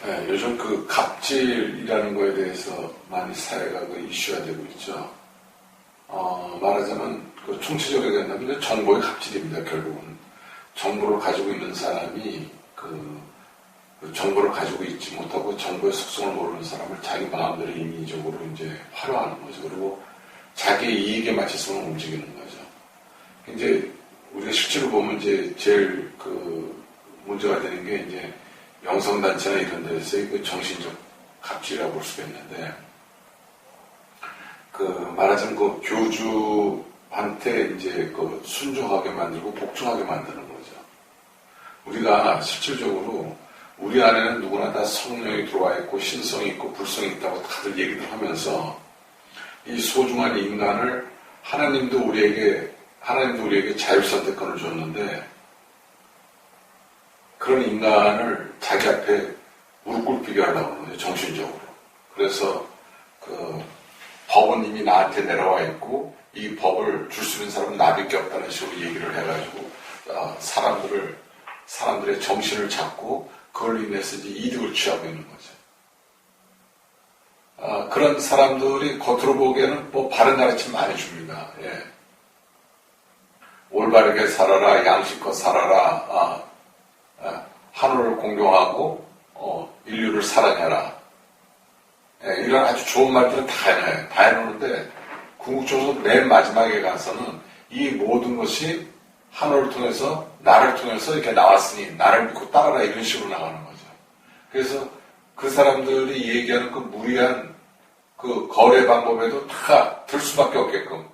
네, 요즘 그 갑질이라는 거에 대해서 많이 사회가 그 이슈가 되고 있죠. 말하자면 그 총체적으로 얘기한다면 정보의 갑질입니다. 결국은 정보를 가지고 있는 사람이 그 정보를 가지고 있지 못하고 정보의 속성을 모르는 사람을 자기 마음대로 임의적으로 이제 활용하는 거죠. 그리고 자기 이익에 맞춰서 움직이는 거죠. 이제 우리가 실제로 보면 이제 제일 그 문제가 되는 게 이제 영성단체나 이런 데서의 그 정신적 갑질이라고 볼 수가 있는데, 그 말하자면 그 교주한테 이제 그 순종하게 만들고 복종하게 만드는 거죠. 우리가 실질적으로 우리 안에는 누구나 다 성령이 들어와 있고 신성이 있고 불성이 있다고 다들 얘기를 하면서 이 소중한 인간을 하나님도 우리에게 자율선택권을 줬는데, 그런 인간을 자기 앞에 무릎 꿇히게 하려고 하는 거예요, 정신적으로. 그래서 그 법은 이미 나한테 내려와 있고 이 법을 줄 수 있는 사람은 나밖에 없다는 식으로 얘기를 해가지고 사람들의 정신을 잡고 그걸로 인해서 이제 이득을 취하고 있는 거죠. 그런 사람들이 겉으로 보기에는 뭐 바른 가르침 많이 줍니다. 예. 올바르게 살아라, 양식껏 살아라, 하늘을 공경하고 인류를 사랑해라. 예, 이런 아주 좋은 말들은 다 해놓는데 궁극적으로 맨 마지막에 가서는 이 모든 것이 하늘을 통해서 나를 통해서 이렇게 나왔으니 나를 믿고 따라라, 이런 식으로 나가는 거죠. 그래서 그 사람들이 얘기하는 그 무리한 그 거래 방법에도 다 들 수밖에 없게끔,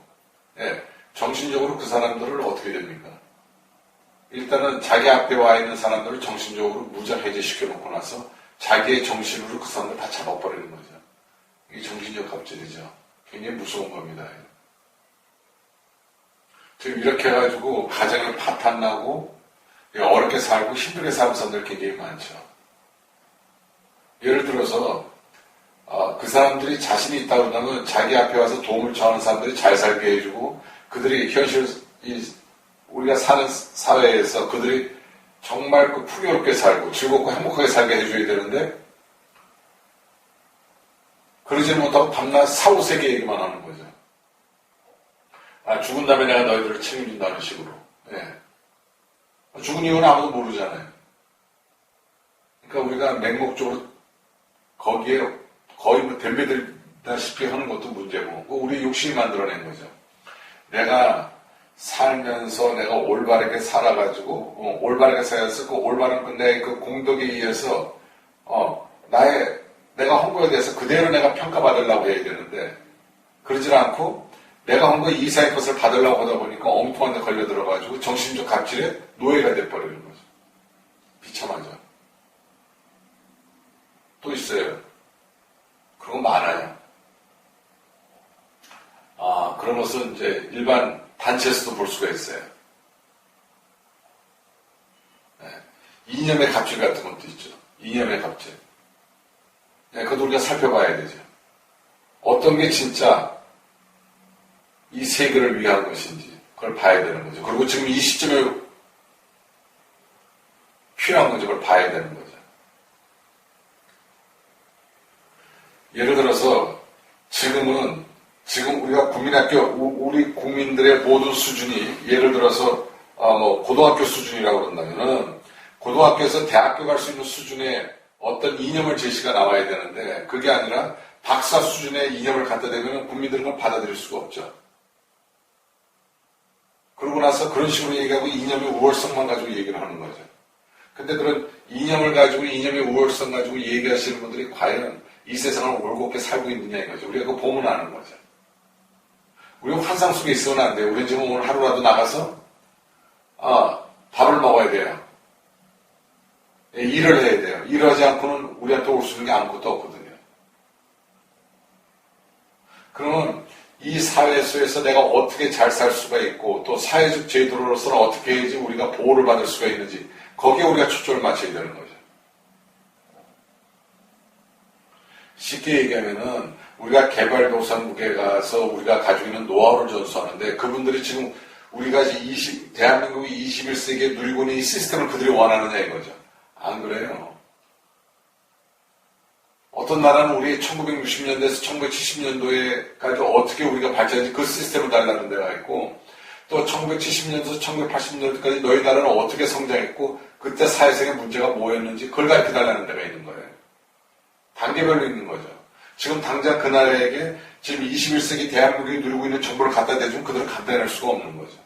예, 정신적으로 그 사람들을 어떻게 됩니까? 일단은 자기 앞에 와 있는 사람들을 정신적으로 무장해제시켜 놓고 나서 자기의 정신으로 그 사람들 다 잡아버리는 거죠. 이게 정신적 갑질이죠. 굉장히 무서운 겁니다. 지금 이렇게 해가지고 가정에 파탄나고 어렵게 살고 힘들게 사는 사람들 굉장히 많죠. 예를 들어서 그 사람들이 자신이 있다고 한다면 자기 앞에 와서 도움을 청하는 사람들이 잘 살게 해주고, 그들이 우리가 사는 사회에서 그들이 정말 그 풍요롭게 살고 즐겁고 행복하게 살게 해줘야 되는데, 그러지 못하고 밤낮 사후세계 얘기만 하는 거죠. 죽은 다음에 내가 너희들을 책임진다는 식으로. 예. 죽은 이유는 아무도 모르잖아요. 그러니까 우리가 맹목적으로 거기에 거의 뭐 덤벼들다시피 하는 것도 문제고, 우리 욕심이 만들어낸 거죠. 내가 살면서 내가 올바르게 살아가지고, 올바르게 살아서 그 올바른 내 그 공덕에 의해서, 내가 한 거에 대해서 그대로 내가 평가받으려고 해야 되는데, 그러질 않고, 내가 한 거 이상의 것을 받으려고 하다 보니까 엉뚱한 데 걸려 들어가지고 정신적 갑질에 노예가 돼버리는 거죠. 비참하죠. 또 있어요. 그런 거 많아요. 그런 것은 이제 일반 단체에서도 볼 수가 있어요. 네. 이념의 갑질 같은 것도 있죠. 이념의 갑질. 네, 그것도 우리가 살펴봐야 되죠. 어떤 게 진짜 이 세계를 위한 것인지 그걸 봐야 되는 거죠. 그리고 지금 이 시점에 필요한 건지 그걸 봐야 되는 거죠. 예를 들어서 지금 우리가 국민학교, 우리 국민들의 모든 수준이, 예를 들어서 고등학교 수준이라고 그런다면은 고등학교에서 대학교 갈 수 있는 수준의 어떤 이념을 제시가 나와야 되는데, 그게 아니라 박사 수준의 이념을 갖다 대면 국민들은 그걸 받아들일 수가 없죠. 그러고 나서 그런 식으로 얘기하고 이념의 우월성만 가지고 얘기를 하는 거죠. 근데 그런 이념을 가지고, 이념의 우월성 가지고 얘기하시는 분들이 과연 이 세상을 올곧게 살고 있느냐 이거죠. 우리가 그거 보면 아는 거죠. 우리가 환상 속에 있어는 안 돼요. 우리는 지금 오늘 하루라도 나가서 밥을 먹어야 돼요. 일을 해야 돼요. 일하지 않고는 우리한테 올 수 있는 게 아무것도 없거든요. 그러면 이 사회 속에서 내가 어떻게 잘 살 수가 있고, 또 사회적 제도로서는 어떻게 해야지 우리가 보호를 받을 수가 있는지, 거기에 우리가 초점을 맞춰야 되는 거죠. 쉽게 얘기하면은 우리가 개발도상국에 가서 우리가 가지고 있는 노하우를 전수하는데, 그분들이 지금 우리가 대한민국이 21세기에 누리고 있는 이 시스템을 그들이 원하느냐 이거죠. 안 그래요. 어떤 나라는 우리 1960년대에서 1970년도에까지 어떻게 우리가 발전했는지 그 시스템을 달라는 데가 있고, 또 1970년대에서 1980년대까지 너희 나라는 어떻게 성장했고 그때 사회생의 문제가 뭐였는지 그걸 가르쳐달라는 데가 있는 거예요. 단계별로 있는 거죠. 지금 당장 그 나라에게 지금 21세기 대한민국이 누리고 있는 정보를 갖다 대주면 그들은 감당할 수가 없는 거죠.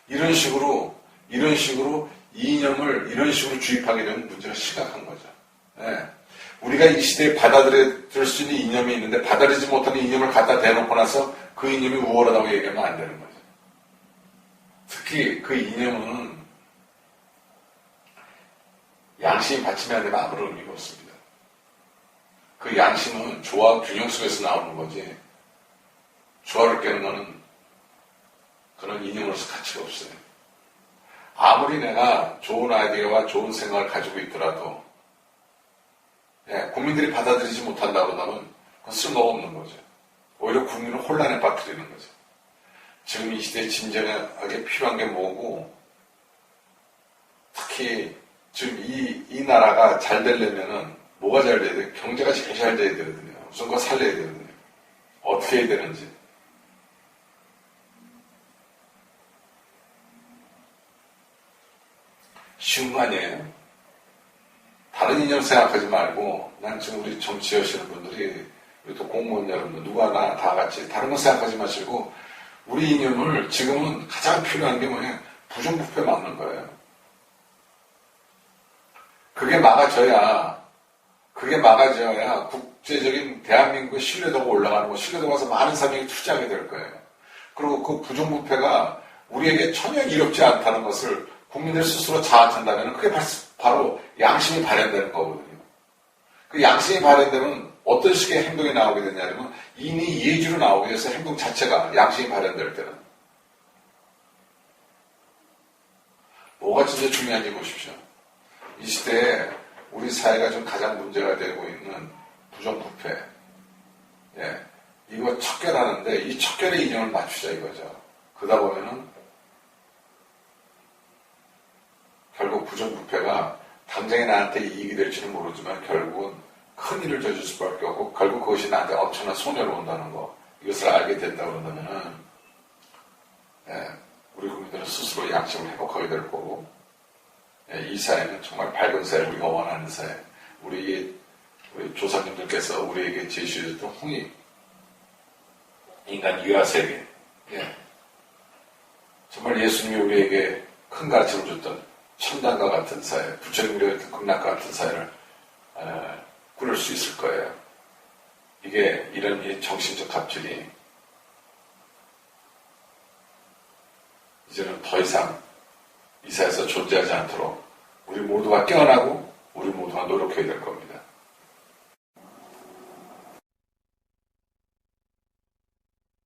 이런 식으로 이념을 이런 식으로 주입하게 되면 문제가 심각한 거죠. 네. 우리가 이 시대에 받아들일 수 있는 이념이 있는데 받아들이지 못하는 이념을 갖다 대놓고 나서 그 이념이 우월하다고 얘기하면 안 되는 거죠. 특히 그 이념은 양심이 받치면 안 되면 아무런 의미가 없습니다. 그 양심은 조화 균형 속에서 나오는 거지 조화를 깨는 거는 그런 이념으로서 가치가 없어요. 아무리 내가 좋은 아이디어와 좋은 생각을 가지고 있더라도 국민들이 받아들이지 못한다고 그러면 그건 쓸모가 없는 거죠. 오히려 국민을 혼란에 빠뜨리는 거죠. 지금 이 시대에 진정하게 필요한 게 뭐고, 특히 지금 이 나라가 잘 되려면은 뭐가 잘 돼야 돼? 경제가 제일 잘 돼야 되거든요. 우선 그거 살려야 되거든요. 어떻게 해야 되는지. 쉬운 거 아니에요? 다른 이념 생각하지 말고, 난 지금 우리 정치하시는 분들이, 우리 또 공무원 여러분들, 누가 나 다 같이, 다른 거 생각하지 마시고, 우리 이념을 지금은 가장 필요한 게 뭐냐? 부정부패 막는 거예요. 그게 막아져야 국제적인 대한민국의 신뢰도가 올라가는 거, 신뢰도가 가서 많은 사람이 투자하게 될 거예요. 그리고 그 부정부패가 우리에게 전혀 이롭지 않다는 것을 국민들 스스로 자각한다면 그게 바로 양심이 발현되는 거거든요. 그 양심이 발현되면 어떤 식의 행동이 나오게 되냐면 이미 예주로 나오게 돼서 행동 자체가 양심이 발현될 때는 뭐가 진짜 중요한지 보십시오. 이 시대에 우리 사회가 좀 가장 문제가 되고 있는 부정부패, 이거 척결하는데 이 척결의 이념을 맞추자 이거죠. 그러다 보면은 결국 부정부패가 당장에 나한테 이익이 될지는 모르지만 결국은 큰 일을 저질 수밖에 없고 결국 그것이 나한테 엄청난 손해를 온다는 거, 이것을 알게 된다 그러면은 우리 국민들은 스스로 양심을 회복하게 될 거고, 이 사회는 정말 밝은 사회, 우리가 원하는 사회, 우리 조상님들께서 우리에게 제시해줬던 홍익 인간 유아세계, 정말 예수님이 우리에게 큰 가르침을 줬던 천당과 같은 사회, 부처님과 같은 극락과 같은 사회를 꾸릴 수 있을 거예요. 이게 이런 이 정신적 갑질이 이제는 더 이상 이 사회에서 존재하지 않도록 우리 모두가 깨어나고 우리 모두가 노력해야 될 겁니다.